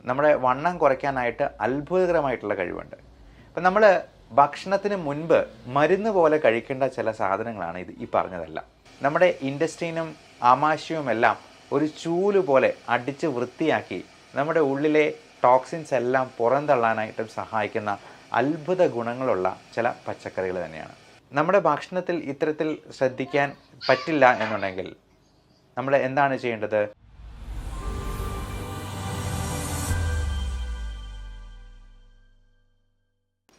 നമ്മുടെ വണ്ണം കുറയ്ക്കാനായിട്ട് അത്ഭുതകരമായിട്ടുള്ള കഴിവുണ്ട്. അപ്പം നമ്മൾ ഭക്ഷണത്തിന് മുൻപ് മരുന്ന് പോലെ കഴിക്കേണ്ട ചില സാധനങ്ങളാണ് ഈ പറഞ്ഞതെല്ലാം. നമ്മുടെ ഇൻറ്റസ്റ്റൈനും ആമാശയവുമെല്ലാം ഒരു ചൂല് പോലെ അടിച്ച് വൃത്തിയാക്കി നമ്മുടെ ഉള്ളിലെ ടോക്സിൻസ് എല്ലാം പുറന്തള്ളാനായിട്ടും സഹായിക്കുന്ന അത്ഭുത ഗുണങ്ങളുള്ള ചില പച്ചക്കറികൾ തന്നെയാണ്. നമ്മുടെ ഭക്ഷണത്തിൽ ഇത്തരത്തിൽ ശ്രദ്ധിക്കാൻ പറ്റില്ല എന്നുണ്ടെങ്കിൽ നമ്മൾ എന്താണ് ചെയ്യേണ്ടത്?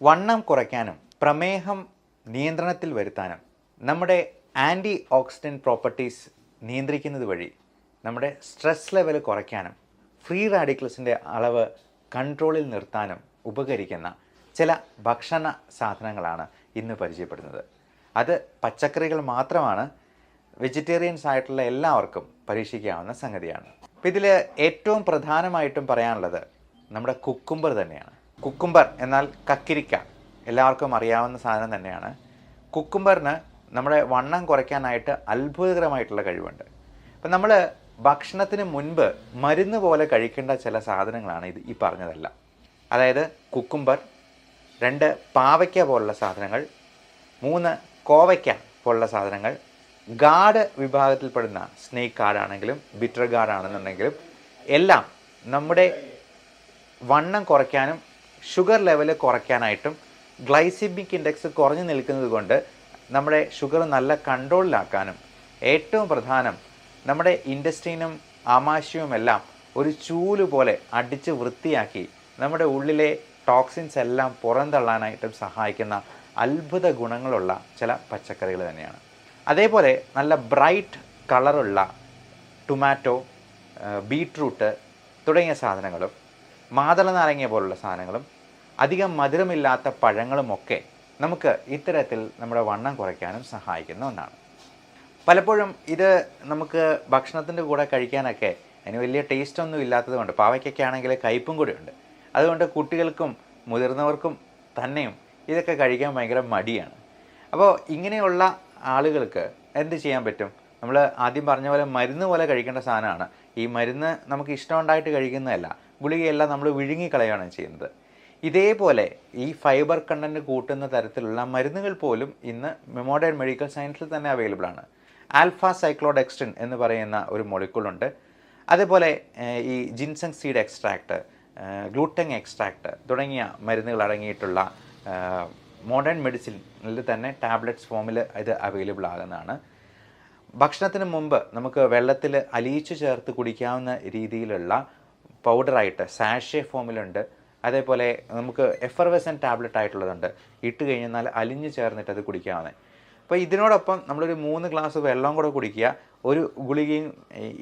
വണ്ണം കുറയ്ക്കാനും പ്രമേഹം നിയന്ത്രണത്തിൽ വരുത്താനും നമ്മുടെ ആൻറ്റി ഓക്സിഡൻറ്റ് പ്രോപ്പർട്ടീസ് നിയന്ത്രിക്കുന്നത് വഴി നമ്മുടെ സ്ട്രെസ് ലെവൽ കുറയ്ക്കാനും ഫ്രീ റാഡിക്കൽസിൻ്റെ അളവ് കൺട്രോളിൽ നിർത്താനും ഉപകരിക്കുന്ന ചില ഭക്ഷണ സാധനങ്ങളാണ് ഇന്ന് പരിചയപ്പെടുന്നത്. അത് പച്ചക്കറികൾ മാത്രമാണ്. വെജിറ്റേറിയൻസ് ആയിട്ടുള്ള എല്ലാവർക്കും പരീക്ഷിക്കാവുന്ന സംഗതിയാണ്. അപ്പോൾ ഇതിൽ ഏറ്റവും പ്രധാനമായിട്ടും പറയാനുള്ളത് നമ്മുടെ കുക്കുംബർ തന്നെയാണ്. കുക്കുംബർ എന്നാൽ കക്കിരിക്ക, എല്ലാവർക്കും അറിയാവുന്ന സാധനം തന്നെയാണ്. കുക്കുംബറിന് നമ്മുടെ വണ്ണം കുറയ്ക്കാനായിട്ട് അത്ഭുതകരമായിട്ടുള്ള കഴിവുണ്ട്. അപ്പം നമ്മൾ ഭക്ഷണത്തിന് മുൻപ് മരുന്ന് പോലെ കഴിക്കേണ്ട ചില സാധനങ്ങളാണ് ഈ പറഞ്ഞതെല്ലാം. അതായത് കുക്കുംബർ, 2 പാവയ്ക്ക പോലുള്ള സാധനങ്ങൾ, 3 കോവയ്ക്ക പോലുള്ള സാധനങ്ങൾ, ഗാഡ് വിഭാഗത്തിൽപ്പെടുന്ന സ്നേക്ക് ഗാഡ് ആണെങ്കിലും ബിറ്റർ ഗാഡ് ആണെന്നുണ്ടെങ്കിലും എല്ലാം നമ്മുടെ വണ്ണം കുറയ്ക്കാനും ഷുഗർ ലെവൽ കുറയ്ക്കാനായിട്ടും ഗ്ലൈസിമിക് ഇൻഡെക്സ് കുറഞ്ഞു നിൽക്കുന്നത് കൊണ്ട് നമ്മുടെ ഷുഗർ നല്ല കൺട്രോളിലാക്കാനും ഏറ്റവും പ്രധാനം നമ്മുടെ ഇൻറ്റസ്റ്റൈനും ആമാശയവുമെല്ലാം ഒരു ചൂല് പോലെ അടിച്ച് വൃത്തിയാക്കി നമ്മുടെ ഉള്ളിലെ ടോക്സിൻസ് എല്ലാം പുറന്തള്ളാനായിട്ടും സഹായിക്കുന്ന അത്ഭുത ഗുണങ്ങളുള്ള ചില പച്ചക്കറികൾ തന്നെയാണ്. അതേപോലെ നല്ല ബ്രൈറ്റ് കളറുള്ള ടൊമാറ്റോ, ബീട്രൂട്ട് തുടങ്ങിയ സാധനങ്ങളും മാതള നാരങ്ങ പോലുള്ള സാധനങ്ങളും അധികം മധുരമില്ലാത്ത പഴങ്ങളുമൊക്കെ നമുക്ക് ഇത്തരത്തിൽ നമ്മുടെ വണ്ണം കുറയ്ക്കാനും സഹായിക്കുന്ന ഒന്നാണ്. പലപ്പോഴും ഇത് നമുക്ക് ഭക്ഷണത്തിൻ്റെ കൂടെ കഴിക്കാനൊക്കെ അതിന് വലിയ ടേസ്റ്റൊന്നും ഇല്ലാത്തത് കൊണ്ട്, പാവയ്ക്കൊക്കെ ആണെങ്കിൽ കയ്പും കൂടെ ഉണ്ട്, അതുകൊണ്ട് കുട്ടികൾക്കും മുതിർന്നവർക്കും തന്നെയും ഇതൊക്കെ കഴിക്കാൻ ഭയങ്കര മടിയാണ്. അപ്പോൾ ഇങ്ങനെയുള്ള ആളുകൾക്ക് എന്ത് ചെയ്യാൻ പറ്റും? നമ്മൾ ആദ്യം പറഞ്ഞ പോലെ മരുന്ന് പോലെ കഴിക്കേണ്ട സാധനമാണ്. ഈ മരുന്ന് നമുക്ക് ഇഷ്ടമുണ്ടായിട്ട് കഴിക്കുന്നതല്ല, ഗുളികയെല്ലാം നമ്മൾ വിഴുങ്ങിക്കളയാണ് ചെയ്യുന്നത്. ഇതേപോലെ ഈ ഫൈബർ കണ്ടൻറ്റ് കൂട്ടുന്ന തരത്തിലുള്ള മരുന്നുകൾ പോലും ഇന്ന് മോഡേൺ മെഡിക്കൽ സയൻസിൽ തന്നെ അവൈലബിൾ ആണ്. ആൽഫ സൈക്ലോഡെക്സ്ട്രിൻ എന്ന് പറയുന്ന ഒരു മോളിക്യൂളുണ്ട്. അതേപോലെ ഈ ജിൻസങ് സീഡ് എക്സ്ട്രാക്ട്, ഗ്ലൂട്ടങ് എക്സ്ട്രാക്ട് തുടങ്ങിയ മരുന്നുകൾ അടങ്ങിയിട്ടുള്ള മോഡേൺ മെഡിസിനിൽ തന്നെ ടാബ്ലറ്റ്സ് ഫോമിൽ ഇത് അവൈലബിൾ ആകുന്നതാണ്. ഭക്ഷണത്തിന് മുമ്പ് നമുക്ക് വെള്ളത്തിൽ അലിയിച്ചു ചേർത്ത് കുടിക്കാവുന്ന രീതിയിലുള്ള പൗഡറായിട്ട് സാഷേ ഫോമിലുണ്ട്. അതേപോലെ നമുക്ക് എഫർവെസൻ ടാബ്ലറ്റ് ആയിട്ടുള്ളതുണ്ട്, ഇട്ട് കഴിഞ്ഞാൽ അലിഞ്ഞ് ചേർന്നിട്ട് അത് കുടിക്കാവുന്നത്. അപ്പോൾ ഇതിനോടൊപ്പം നമ്മളൊരു 3 ഗ്ലാസ് വെള്ളം കൂടെ കുടിക്കുക. ഒരു ഗുളികയും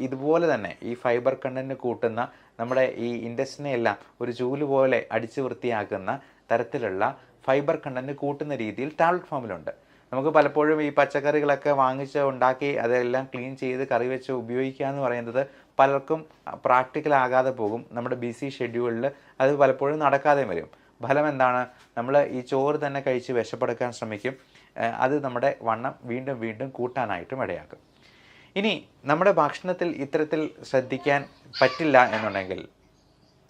ഇതുപോലെ തന്നെ ഈ ഫൈബർ കണ്ടൻറ്റ് കൂട്ടുന്ന നമ്മുടെ ഈ ഇൻറ്റസ്റ്റിനെ എല്ലാം ഒരു ചൂല് പോലെ അടിച്ച് വൃത്തിയാക്കുന്ന തരത്തിലുള്ള ഫൈബർ കണ്ടൻറ്റ് കൂട്ടുന്ന രീതിയിൽ ടാബ്ലറ്റ് ഫോമിലുണ്ട്. നമുക്ക് പലപ്പോഴും ഈ പച്ചക്കറികളൊക്കെ വാങ്ങിച്ച് ഉണ്ടാക്കി അതെല്ലാം ക്ലീൻ ചെയ്ത് കറി വെച്ച് ഉപയോഗിക്കുക എന്ന് പറയുന്നത് പലർക്കും പ്രാക്ടിക്കൽ ആകാതെ പോകും. നമ്മുടെ ബിസി ഷെഡ്യൂളിൽ അത് പലപ്പോഴും നടക്കാതെ വരും. ഫലം എന്താണ്? നമ്മൾ ഈ ചോറ് തന്നെ കഴിച്ച് വിശപ്പെടുക്കാൻ ശ്രമിക്കും. അത് നമ്മുടെ വണ്ണം വീണ്ടും വീണ്ടും കൂട്ടാനായിട്ടും ഇടയാക്കും. ഇനി നമ്മുടെ ഭക്ഷണത്തിൽ ഇത്തരത്തിൽ ശ്രദ്ധിക്കാൻ പറ്റില്ല എന്നുണ്ടെങ്കിൽ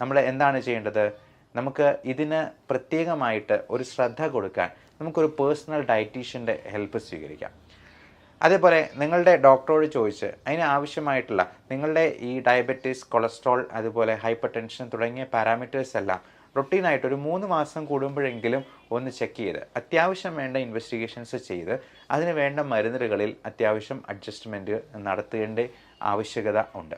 നമ്മൾ എന്താണ് ചെയ്യേണ്ടത്? നമുക്ക് ഇതിന് പ്രത്യേകമായിട്ട് ഒരു ശ്രദ്ധ കൊടുക്കാൻ നമുക്കൊരു പേഴ്സണൽ ഡയറ്റീഷ്യൻ്റെ ഹെൽപ്പ് സ്വീകരിക്കാം. അതേപോലെ നിങ്ങളുടെ ഡോക്ടറോട് ചോദിച്ച് അതിന് ആവശ്യമായിട്ടുള്ള നിങ്ങളുടെ ഈ ഡയബറ്റീസ്, കൊളസ്ട്രോൾ, അതുപോലെ ഹൈപ്പർ ടെൻഷൻ തുടങ്ങിയ പാരാമീറ്റേഴ്സ് എല്ലാം റൊട്ടീനായിട്ട് ഒരു 3 മാസം കൂടുമ്പോഴെങ്കിലും ഒന്ന് ചെക്ക് ചെയ്ത് അത്യാവശ്യം വേണ്ട ഇൻവെസ്റ്റിഗേഷൻസ് ചെയ്ത് അതിന് വേണ്ട മരുന്നുകളിൽ അത്യാവശ്യം അഡ്ജസ്റ്റ്മെൻറ്റ് നടത്തേണ്ട ആവശ്യകത ഉണ്ട്.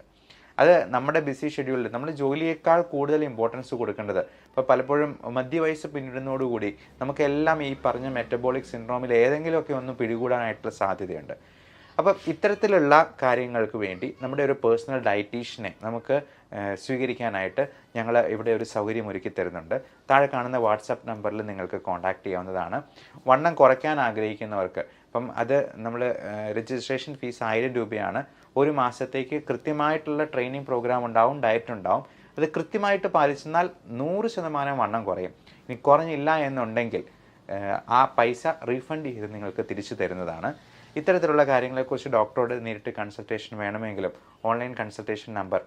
അത് നമ്മുടെ ബിസി ഷെഡ്യൂളിൽ നമ്മൾ ജോലിയേക്കാൾ കൂടുതൽ ഇമ്പോർട്ടൻസ് കൊടുക്കേണ്ടത്. ഇപ്പോൾ പലപ്പോഴും മധ്യവയസ്സ് പിന്നിടുന്നതോടുകൂടി നമുക്കെല്ലാം ഈ പറഞ്ഞ മെറ്റബോളിക് സിൻഡ്രോമിൽ ഏതെങ്കിലുമൊക്കെ ഒന്ന് പിടികൂടാനായിട്ടുള്ള സാധ്യതയുണ്ട്. അപ്പം ഇത്തരത്തിലുള്ള കാര്യങ്ങൾക്ക് വേണ്ടി നമ്മുടെ ഒരു പേഴ്സണൽ ഡയറ്റീഷ്യനെ നമുക്ക് സ്വീകരിക്കാനായിട്ട് ഞങ്ങൾ ഇവിടെ ഒരു സൗകര്യം ഒരുക്കി തരുന്നുണ്ട്. താഴെ കാണുന്ന വാട്സാപ്പ് നമ്പറിൽ നിങ്ങൾക്ക് കോൺടാക്റ്റ് ചെയ്യാവുന്നതാണ്. വണ്ണം കുറയ്ക്കാൻ ആഗ്രഹിക്കുന്നവർക്ക് അപ്പം അത് നമ്മൾ രജിസ്ട്രേഷൻ ഫീസ് 1000 രൂപയാണ്. ഒരു മാസത്തേക്ക് കൃത്യമായിട്ടുള്ള ട്രെയിനിങ് പ്രോഗ്രാം ഉണ്ടാവും, ഡയറ്റ് ഉണ്ടാവും. അത് കൃത്യമായിട്ട് പാലിച്ചെന്നാൽ 100% വണ്ണം കുറയും. ഇനി കുറഞ്ഞില്ല എന്നുണ്ടെങ്കിൽ ആ പൈസ റീഫണ്ട് ചെയ്ത് നിങ്ങൾക്ക് തിരിച്ചു തരുന്നതാണ്. ഇത്തരത്തിലുള്ള കാര്യങ്ങളെക്കുറിച്ച് ഡോക്ടറോട് നേരിട്ട് കൺസൾട്ടേഷൻ വേണമെങ്കിലും ഓൺലൈൻ കൺസൾട്ടേഷൻ നമ്പർ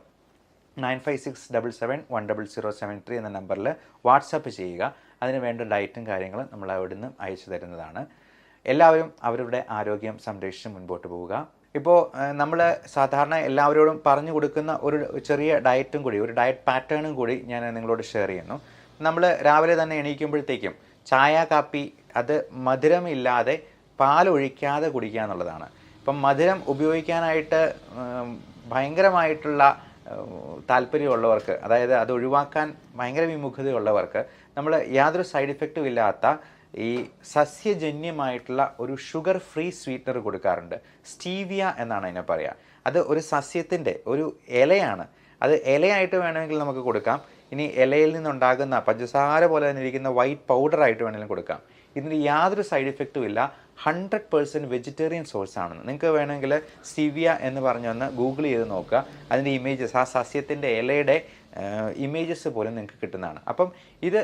9567710073 എന്ന നമ്പറിൽ വാട്സപ്പ് ചെയ്യുക. അതിന് വേണ്ട ഡയറ്റും കാര്യങ്ങളും നമ്മൾ അവിടുന്ന് അയച്ചു തരുന്നതാണ്. എല്ലാവരും അവരുടെ ആരോഗ്യം സംരക്ഷിച്ച് മുൻപോട്ട് പോവുക. ഇപ്പോൾ നമ്മൾ സാധാരണ എല്ലാവരോടും പറഞ്ഞു കൊടുക്കുന്ന ഒരു ചെറിയ ഡയറ്റും കൂടി, ഒരു ഡയറ്റ് പാറ്റേണും കൂടി ഞാൻ നിങ്ങളോട് ഷെയർ ചെയ്യുന്നു. നമ്മൾ രാവിലെ തന്നെ എണീക്കുമ്പോഴത്തേക്കും ചായ കാപ്പി അത് മധുരമില്ലാതെ പാലൊഴിക്കാതെ കുടിക്കുക എന്നുള്ളതാണ്. ഇപ്പം മധുരം ഉപയോഗിക്കാനായിട്ട് ഭയങ്കരമായിട്ടുള്ള താല്പര്യമുള്ളവർക്ക്, അതായത് അത് ഒഴിവാക്കാൻ ഭയങ്കര വിമുഖതയുള്ളവർക്ക് നമ്മൾ യാതൊരു സൈഡ് ഇഫക്റ്റും ഇല്ലാത്ത ഈ സസ്യജന്യമായിട്ടുള്ള ഒരു ഷുഗർ ഫ്രീ സ്വീറ്റ്നർ കൊടുക്കാറുണ്ട്. സ്റ്റീവിയ എന്നാണ് അതിനെ പറയുക. അത് ഒരു സസ്യത്തിൻ്റെ ഒരു ഇലയാണ്. അത് ഇലയായിട്ട് വേണമെങ്കിൽ നമുക്ക് കൊടുക്കാം. ഇനി ഇലയിൽ നിന്നുണ്ടാകുന്ന പഞ്ചസാര പോലെ തന്നെ ഇരിക്കുന്ന വൈറ്റ് പൗഡറായിട്ട് വേണമെങ്കിലും കൊടുക്കാം. ഇതിന് യാതൊരു സൈഡ് ഇഫക്റ്റും ഇല്ല. 100% വെജിറ്റേറിയൻ സോഴ്സ് ആണെന്ന്. നിങ്ങൾക്ക് വേണമെങ്കിൽ സ്റ്റീവിയ എന്ന് പറഞ്ഞൊന്ന് ഗൂഗിൾ ചെയ്ത് നോക്കുക. അതിൻ്റെ ഇമേജസ്, ആ സസ്യത്തിൻ്റെ ഇലയുടെ ഇമേജസ് പോലും നിങ്ങൾക്ക് കിട്ടുന്നതാണ്. അപ്പം ഇത്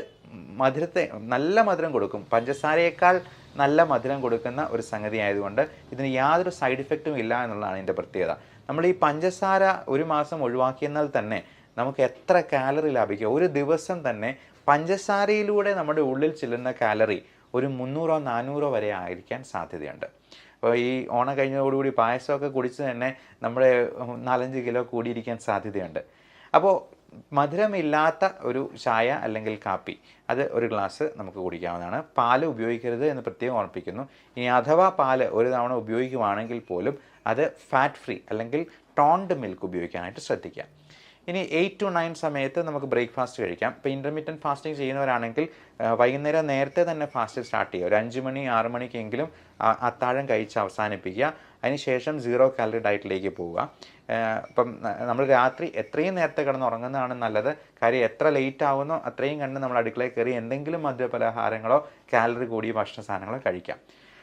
മധുരത്തെ നല്ല മധുരം കൊടുക്കും, പഞ്ചസാരയേക്കാൾ നല്ല മധുരം കൊടുക്കുന്ന ഒരു സംഗതി ആയതുകൊണ്ട് ഇതിന് യാതൊരു സൈഡ് ഇഫക്റ്റും ഇല്ല എന്നുള്ളതാണ് ഇതിൻ്റെ പ്രത്യേകത. നമ്മൾ ഈ പഞ്ചസാര ഒരു മാസം ഒഴിവാക്കിയെന്നാൽ തന്നെ നമുക്ക് എത്ര കാലറി ലാഭിക്കുക. ഒരു ദിവസം തന്നെ പഞ്ചസാരയിലൂടെ നമ്മുടെ ഉള്ളിൽ ചെല്ലുന്ന കാലറി ഒരു 300-400 വരെ ആയിരിക്കാൻ സാധ്യതയുണ്ട്. അപ്പോൾ ഈ ഓണം കഴിഞ്ഞതോടുകൂടി പായസമൊക്കെ കുടിച്ച് തന്നെ നമ്മുടെ 4-5 കിലോ കൂടിയിരിക്കാൻ സാധ്യതയുണ്ട്. അപ്പോൾ മധുരമില്ലാത്ത ഒരു ചായ അല്ലെങ്കിൽ കാപ്പി അത് ഒരു ഗ്ലാസ് നമുക്ക് കുടിക്കാവുന്നതാണ്. പാല് ഉപയോഗിക്കരുത് എന്ന് പ്രത്യേകം ഓർമ്മിപ്പിക്കുന്നു. ഇനി അഥവാ പാല് ഒരു തവണ ഉപയോഗിക്കുവാണെങ്കിൽ പോലും അത് ഫാറ്റ് ഫ്രീ അല്ലെങ്കിൽ ടോൺഡ് മിൽക്ക് ഉപയോഗിക്കാനായിട്ട് ശ്രദ്ധിക്കുക. ഇനി 8 to 9 സമയത്ത് നമുക്ക് ബ്രേക്ക്ഫാസ്റ്റ് കഴിക്കാം. ഇപ്പോൾ ഇൻ്റർമീഡിയൻറ്റ് ഫാസ്റ്റിംഗ് ചെയ്യുന്നവരാണെങ്കിൽ വൈകുന്നേരം നേരത്തെ തന്നെ ഫാസ്റ്റ് സ്റ്റാർട്ട് ചെയ്യുക. ഒരു 5 മണി 6 മണിക്കെങ്കിലും അത്താഴം കഴിച്ച് അവസാനിപ്പിക്കുക. അതിനുശേഷം 0 കാലറി ഡയറ്റിലേക്ക് പോവുക. ഇപ്പം നമ്മൾ രാത്രി എത്രയും നേരത്തെ കിടന്ന് ഉറങ്ങുന്നതാണ് നല്ലത്. കാര്യം എത്ര ലേറ്റ് ആവുന്നോ അത്രയും കണ്ട് നമ്മൾ അടുക്കളയിൽ കയറി എന്തെങ്കിലും മധുരപലഹാരങ്ങളോ കാലറി കൂടിയ ഭക്ഷണ സാധനങ്ങളോ കഴിക്കാം.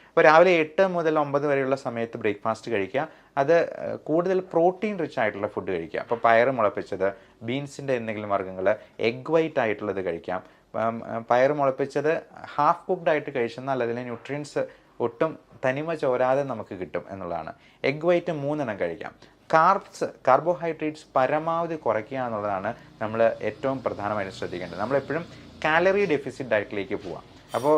അപ്പോൾ രാവിലെ 8 മുതൽ 9 വരെയുള്ള സമയത്ത് ബ്രേക്ക്ഫാസ്റ്റ് കഴിക്കുക. അത് കൂടുതൽ പ്രോട്ടീൻ റിച്ച് ആയിട്ടുള്ള ഫുഡ് കഴിക്കുക. അപ്പോൾ പയർ മുളപ്പിച്ചത്, ബീൻസിൻ്റെ എന്തെങ്കിലും വർഗ്ഗങ്ങൾ, എഗ് വൈറ്റ് ആയിട്ടുള്ളത് കഴിക്കാം. പയർ മുളപ്പിച്ചത് ഹാഫ് കുക്ക്ഡ് ആയിട്ട് കഴിച്ചെന്നാൽ അതിലെ ന്യൂട്രിയൻസ് ഒട്ടും തനിമ ചോരാതെ നമുക്ക് കിട്ടും എന്നുള്ളതാണ്. എഗ് വൈറ്റ് 3 എണ്ണം കഴിക്കാം. കാർബോഹൈഡ്രേറ്റ്സ് പരമാവധി കുറയ്ക്കുക എന്നുള്ളതാണ് നമ്മൾ ഏറ്റവും പ്രധാനമായിട്ട് ശ്രദ്ധിക്കേണ്ടത്. നമ്മളെപ്പോഴും കാലറി ഡെഫിസിറ്റ് ഡയറ്റിലേക്ക് പോവാം. അപ്പോൾ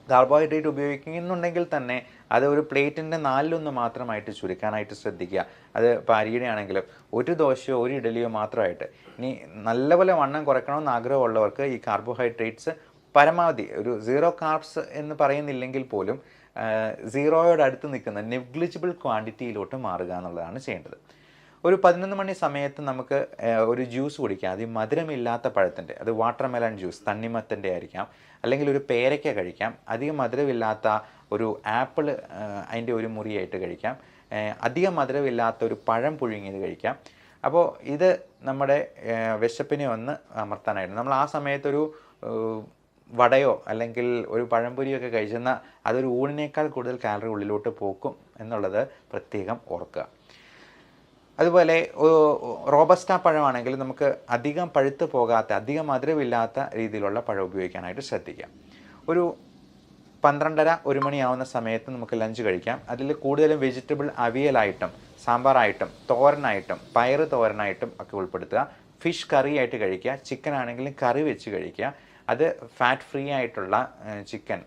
കാർബോഹൈഡ്രേറ്റ് ഉപയോഗിക്കുന്നുണ്ടെങ്കിൽ തന്നെ അത് ഒരു പ്ലേറ്റിൻ്റെ 4/1 മാത്രമായിട്ട് ചുരുക്കാനായിട്ട് ശ്രദ്ധിക്കുക. അത് ഇപ്പോൾ അരിയുടെ ആണെങ്കിലും ഒരു ദോശയോ ഒരു ഇഡലിയോ മാത്രമായിട്ട്. ഇനി നല്ലപോലെ വണ്ണം കുറയ്ക്കണമെന്ന് ആഗ്രഹമുള്ളവർക്ക് ഈ കാർബോഹൈഡ്രേറ്റ്സ് പരമാവധി ഒരു 0 കാർബ്സ് എന്ന് പറയുന്നില്ലെങ്കിൽ പോലും 0യോട് അടുത്ത് നിൽക്കുന്ന നെഗ്ലിജിബിൾ ക്വാണ്ടിറ്റിയിലോട്ട് മാറുക എന്നുള്ളതാണ് ചെയ്യേണ്ടത്. ഒരു 11 മണി സമയത്ത് നമുക്ക് ഒരു ജ്യൂസ് കുടിക്കാം. അത് മധുരമില്ലാത്ത പഴത്തിൻ്റെ, അത് വാട്ടർമെലൺ ജ്യൂസ്, തണ്ണിമത്തൻ്റെ ആയിരിക്കാം, അല്ലെങ്കിൽ ഒരു പേരയ്ക്ക കഴിക്കാം. അധികം മധുരമില്ലാത്ത ഒരു ആപ്പിൾ അതിൻ്റെ ഒരു മുറിയായിട്ട് കഴിക്കാം. അധികം മധുരമില്ലാത്ത ഒരു പഴം പുഴുങ്ങിയത് കഴിക്കാം. അപ്പോൾ ഇത് നമ്മുടെ വിശപ്പിനെ ഒന്ന് അമർത്താനായിട്ട് നമ്മൾ ആ സമയത്തൊരു വടയോ അല്ലെങ്കിൽ ഒരു പഴംപൊരിയൊക്കെ കഴിച്ചെന്നാൽ അതൊരു ഊണിനേക്കാൾ കൂടുതൽ കാലറി ഉള്ളിലോട്ട് പോക്കും എന്നുള്ളത് പ്രത്യേകം ഓർക്കുക. അതുപോലെ റോബസ്റ്റ പഴമാണെങ്കിൽ നമുക്ക് അധികം പഴുത്ത് പോകാത്ത, അധികം മധുരമില്ലാത്ത രീതിയിലുള്ള പഴം ഉപയോഗിക്കാനായിട്ട് ശ്രദ്ധിക്കാം. ഒരു 12:30-1 മണിയാവുന്ന സമയത്ത് നമുക്ക് ലഞ്ച് കഴിക്കാം. അതിൽ കൂടുതലും വെജിറ്റബിൾ അവിയലായിട്ടും സാമ്പാറായിട്ടും തോരനായിട്ടും പയറ് തോരനായിട്ടും ഒക്കെ ഉൾപ്പെടുത്തുക. ഫിഷ് കറി ആയിട്ട് കഴിക്കുക. ചിക്കൻ ആണെങ്കിലും കറി വെച്ച് കഴിക്കുക. അത് ഫാറ്റ് ഫ്രീ ആയിട്ടുള്ള ചിക്കൻ,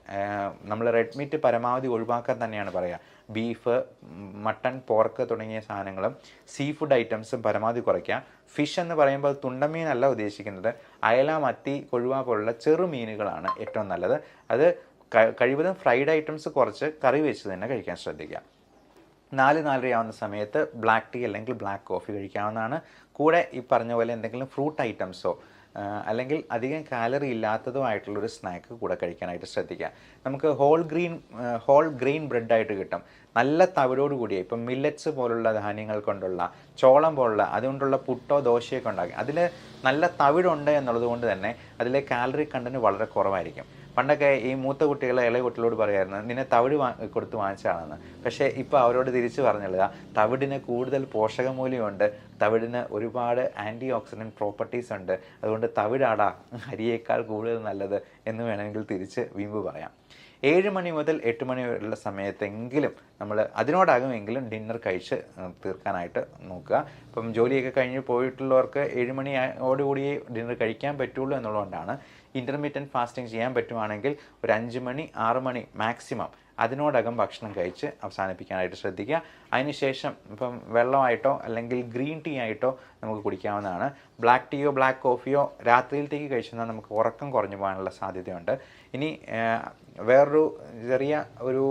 നമ്മൾ റെഡ് മീറ്റ് പരമാവധി ഒഴിവാക്കാൻ തന്നെയാണ് പറയുക. ബീഫ്, മട്ടൺ, പോർക്ക് തുടങ്ങിയ സാധനങ്ങളും സീ ഫുഡ് ഐറ്റംസും പരമാവധി കുറയ്ക്കുക. ഫിഷ് എന്ന് പറയുമ്പോൾ തുണ്ടമീനല്ല ഉദ്ദേശിക്കുന്നത്. അയല, മത്തി, കൊഴുവ പോലുള്ള ചെറുമീനുകളാണ് ഏറ്റവും നല്ലത്. അത് കഴിവതും ഫ്രൈഡ് ഐറ്റംസ് കുറച്ച് കറി വെച്ച് തന്നെ കഴിക്കാൻ ശ്രദ്ധിക്കുക. 4-4:30 ആവുന്ന സമയത്ത് ബ്ലാക്ക് ടീ അല്ലെങ്കിൽ ബ്ലാക്ക് കോഫി കഴിക്കാവുന്നതാണ്. കൂടെ ഈ പറഞ്ഞ പോലെ എന്തെങ്കിലും ഫ്രൂട്ട് ഐറ്റംസോ അല്ലെങ്കിൽ അധികം കാലറി ഇല്ലാത്തതോ ആയിട്ടുള്ളൊരു സ്നാക്ക് കൂടെ കഴിക്കാനായിട്ട് ശ്രദ്ധിക്കുക. നമുക്ക് ഹോൾ ഗ്രെയിൻ ബ്രെഡായിട്ട് കിട്ടും. നല്ല തവിടോട് കൂടിയ, ഇപ്പം മില്ലറ്റ്സ് പോലുള്ള ധാന്യങ്ങൾ കൊണ്ടുള്ള, ചോളം പോലുള്ള അതുകൊണ്ടുള്ള പുട്ടോ ദോശയൊക്കെ ഉണ്ടാക്കി അതിൽ നല്ല തവിടുണ്ട് എന്നുള്ളത് കൊണ്ട് തന്നെ അതിലെ കാലറി കണ്ടന്റ് വളരെ കുറവായിരിക്കും. പണ്ടൊക്കെ ഈ മൂത്ത കുട്ടികൾ ഇളയ കുട്ടികളോട് പറയായിരുന്നു, നിന്നെ തവിട് കൊടുത്ത് വാങ്ങിച്ചാണെന്ന്. പക്ഷേ ഇപ്പോൾ അവരോട് തിരിച്ചു പറഞ്ഞുള്ള തവിടിന് കൂടുതൽ പോഷകമൂല്യമുണ്ട്, തവിടിന് ഒരുപാട് ആൻറ്റി ഓക്സിഡൻറ്റ് പ്രോപ്പർട്ടീസ് ഉണ്ട്, അതുകൊണ്ട് തവിടാടാ അരിയേക്കാൾ കൂടുതൽ നല്ലത് എന്ന് വേണമെങ്കിൽ തിരിച്ച് വീമ്പ് പറയാം. 7 മണി മുതൽ 8 മണി വരെയുള്ള സമയത്തെങ്കിലും നമ്മൾ അതിനോടകമെങ്കിലും ഡിന്നർ കഴിച്ച് തീർക്കാനായിട്ട് നോക്കുക. ഇപ്പം ജോലിയൊക്കെ കഴിഞ്ഞ് പോയിട്ടുള്ളവർക്ക് 7 മണിയോടുകൂടിയേ ഡിന്നർ കഴിക്കാൻ പറ്റുള്ളൂ എന്നുള്ളതുകൊണ്ടാണ്. ഇൻ്റർമീഡിയൻറ്റ് ഫാസ്റ്റിംഗ് ചെയ്യാൻ പറ്റുവാണെങ്കിൽ ഒരു 5 മണി 6 മണി മാക്സിമം അതിനോടകം ഭക്ഷണം കഴിച്ച് അവസാനിപ്പിക്കാനായിട്ട് ശ്രദ്ധിക്കുക. അതിനുശേഷം ഇപ്പം വെള്ളമായിട്ടോ അല്ലെങ്കിൽ ഗ്രീൻ ടീ ആയിട്ടോ നമുക്ക് കുടിക്കാവുന്നതാണ്. ബ്ലാക്ക് ടീയോ ബ്ലാക്ക് കോഫിയോ രാത്രിയിലത്തേക്ക് കഴിച്ചെന്നാൽ നമുക്ക് ഉറക്കം കുറഞ്ഞു പോകാനുള്ള സാധ്യതയുണ്ട്. ഇനി വേറൊരു ചെറിയ ഒരു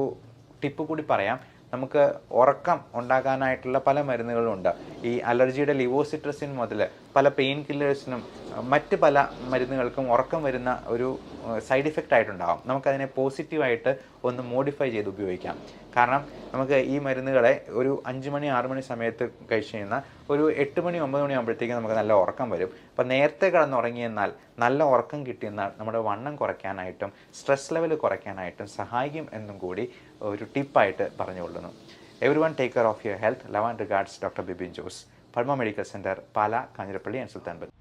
ടിപ്പ് കൂടി പറയാം. നമുക്ക് ഉറക്കം ഉണ്ടാകാനായിട്ടുള്ള പല മരുന്നുകളുണ്ട്. ഈ അലർജിയുടെ ലിവോസിട്രസിൻ മുതൽ പല പെയിൻ കില്ലേഴ്സിനും മറ്റ് പല മരുന്നുകൾക്കും ഉറക്കം വരുന്ന ഒരു സൈഡ് ഇഫക്റ്റ് ആയിട്ടുണ്ടാകും. നമുക്കതിനെ പോസിറ്റീവായിട്ട് ഒന്ന് മോഡിഫൈ ചെയ്ത് ഉപയോഗിക്കാം. കാരണം നമുക്ക് ഈ മരുന്നുകളെ ഒരു 5 മണി 6 മണി സമയത്ത് കഴിച്ച് കഴിഞ്ഞാൽ ഒരു 8 മണി 9 മണി ആകുമ്പോഴത്തേക്കും നമുക്ക് നല്ല ഉറക്കം വരും. അപ്പോൾ നേരത്തെ കിടന്നുറങ്ങിയെന്നാൽ നല്ല ഉറക്കം കിട്ടിയെന്നാൽ നമ്മുടെ വണ്ണം കുറയ്ക്കാനായിട്ടും സ്ട്രെസ് ലെവൽ കുറയ്ക്കാനായിട്ടും സഹായിക്കും എന്നും കൂടി ഒരു ടിപ്പായിട്ട് പറഞ്ഞുകൊള്ളുന്നു. Everyone take care of your health. Love and regards, Dr. Bibin Jose, Padma Medical Center, Pala, Kanjirappalli and Sultanbur.